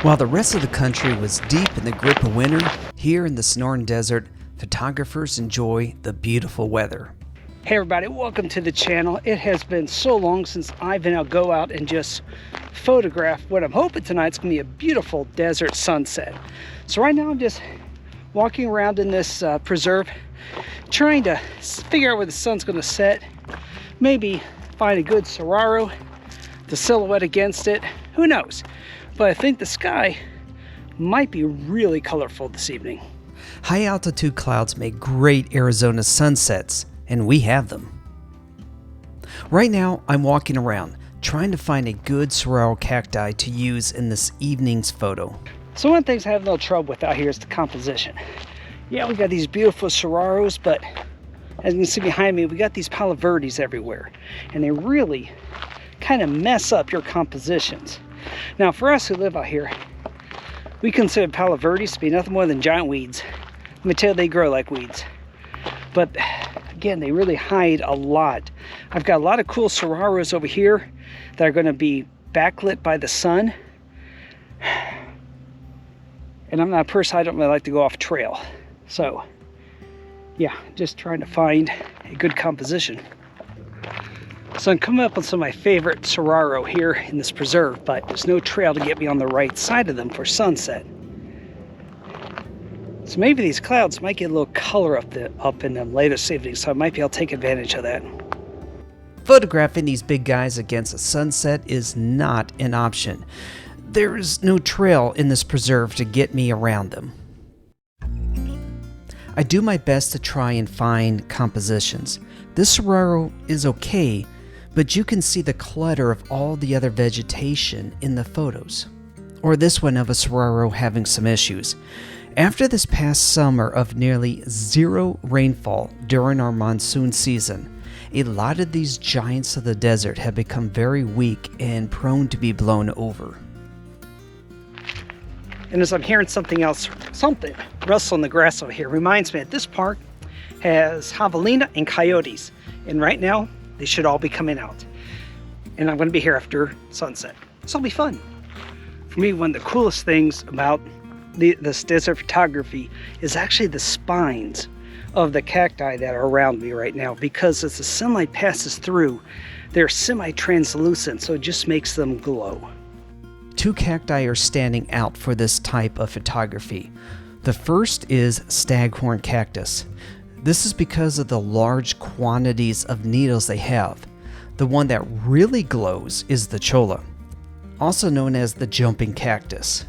While the rest of the country was deep in the grip of winter, here in the Sonoran Desert, photographers enjoy the beautiful weather. Hey everybody, welcome to the channel. It has been so long since I've been able to go out and just photograph what I'm hoping tonight's gonna be a beautiful desert sunset. So right now I'm just walking around in this preserve, trying to figure out where the sun's gonna set. Maybe find a good saguaro, the silhouette against it, who knows? But I think the sky might be really colorful this evening. High altitude clouds make great Arizona sunsets, and we have them. Right now, I'm walking around, trying to find a good saguaro cacti to use in this evening's photo. So one of the things I have a little trouble with out here is the composition. Yeah, we got these beautiful saguaros, but as you can see behind me, we got these palo verdes everywhere, and they really kind of mess up your compositions. Now, for us who live out here, we consider palo verdes to be nothing more than giant weeds. Let me tell you, they grow like weeds. But again, they really hide a lot. I've got a lot of cool saguaros over here that are going to be backlit by the sun. And I'm not a person, I don't really like to go off trail. So, yeah, just trying to find a good composition. So I'm coming up on some of my favorite saguaro here in this preserve, but there's no trail to get me on the right side of them for sunset. So maybe these clouds might get a little color up in them later this evening, so I might be able to take advantage of that. Photographing these big guys against a sunset is not an option. There is no trail in this preserve to get me around them. I do my best to try and find compositions. This saguaro is okay, but you can see the clutter of all the other vegetation in the photos. Or this one of a saguaro having some issues. After this past summer of nearly zero rainfall during our monsoon season, a lot of these giants of the desert have become very weak and prone to be blown over. And as I'm hearing something rustle in the grass over here, reminds me that this park has javelina and coyotes. And right now, they should all be coming out. And I'm going to be here after sunset. So it'll be fun. For me, one of the coolest things about this desert photography is actually the spines of the cacti that are around me right now, because as the sunlight passes through, they're semi-translucent, so it just makes them glow. Two cacti are standing out for this type of photography. The first is staghorn cactus. This is because of the large quantities of needles they have. The one that really glows is the cholla, also known as the jumping cactus.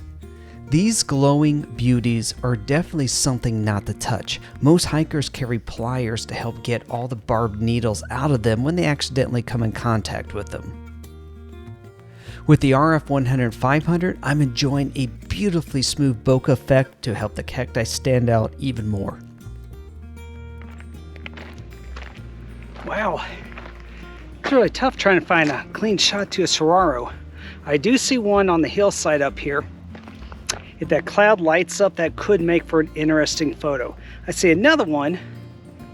These glowing beauties are definitely something not to touch. Most hikers carry pliers to help get all the barbed needles out of them when they accidentally come in contact with them. With the RF100-500, I'm enjoying a beautifully smooth bokeh effect to help the cacti stand out even more. Wow, it's really tough trying to find a clean shot to a saguaro. I do see one on the hillside up here. If that cloud lights up, that could make for an interesting photo. I see another one,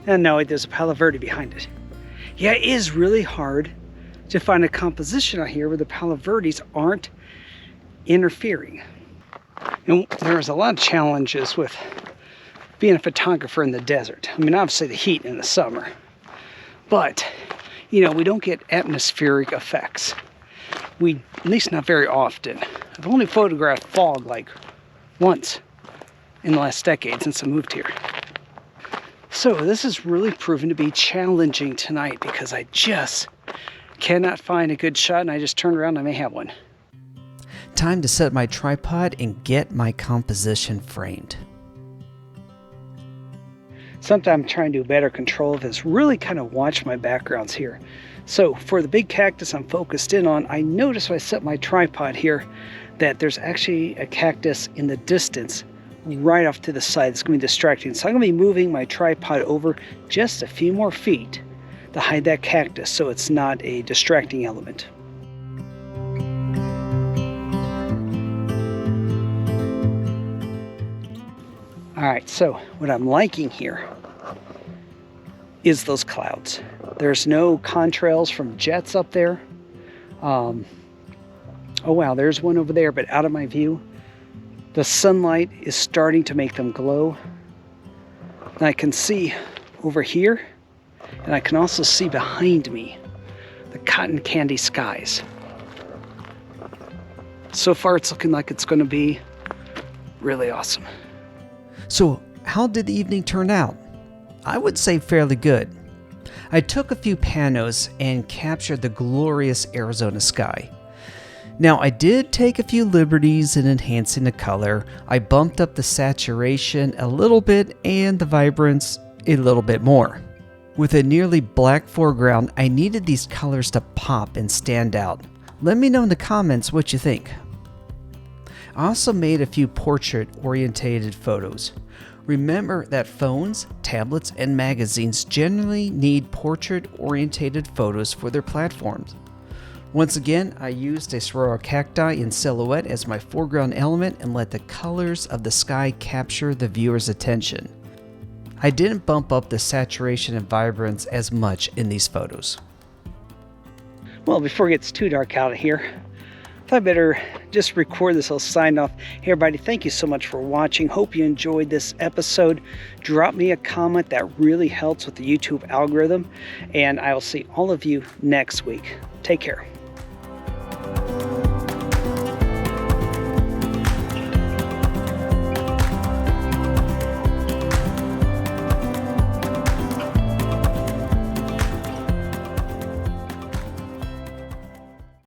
and no, there's a palo verde behind it. Yeah, it is really hard to find a composition out here where the palo verdes aren't interfering. And there's a lot of challenges with being a photographer in the desert. I mean, obviously the heat in the summer, but you know, we don't get atmospheric effects. At least not very often. I've only photographed fog like once in the last decade since I moved here. So this has really proven to be challenging tonight because I just cannot find a good shot, and I just turned around and I may have one. Time to set my tripod and get my composition framed. Something I'm trying to do better control of is really kind of watch my backgrounds here. So for the big cactus I'm focused in on, I noticed when I set my tripod here that there's actually a cactus in the distance right off to the side. It's going to be distracting. So I'm going to be moving my tripod over just a few more feet to hide that cactus so it's not a distracting element. All right, so what I'm liking here is those clouds. There's no contrails from jets up there. Oh wow, there's one over there, but out of my view. The sunlight is starting to make them glow. And I can see over here, and I can also see behind me, the cotton candy skies. So far it's looking like it's going to be really awesome. So how did the evening turn out? I would say fairly good. I took a few panos and captured the glorious Arizona sky. Now, I did take a few liberties in enhancing the color. I bumped up the saturation a little bit and the vibrance a little bit more. With a nearly black foreground, I needed these colors to pop and stand out. Let me know in the comments what you think. I also made a few portrait-oriented photos. Remember that phones, tablets, and magazines generally need portrait-oriented photos for their platforms. Once again, I used a saguaro cacti in silhouette as my foreground element and let the colors of the sky capture the viewer's attention. I didn't bump up the saturation and vibrance as much in these photos. Well, before it gets too dark out of here, I thought I better just record this little sign off. Hey everybody, thank you so much for watching. Hope you enjoyed this episode. Drop me a comment, that really helps with the YouTube algorithm. And I will see all of you next week. Take care.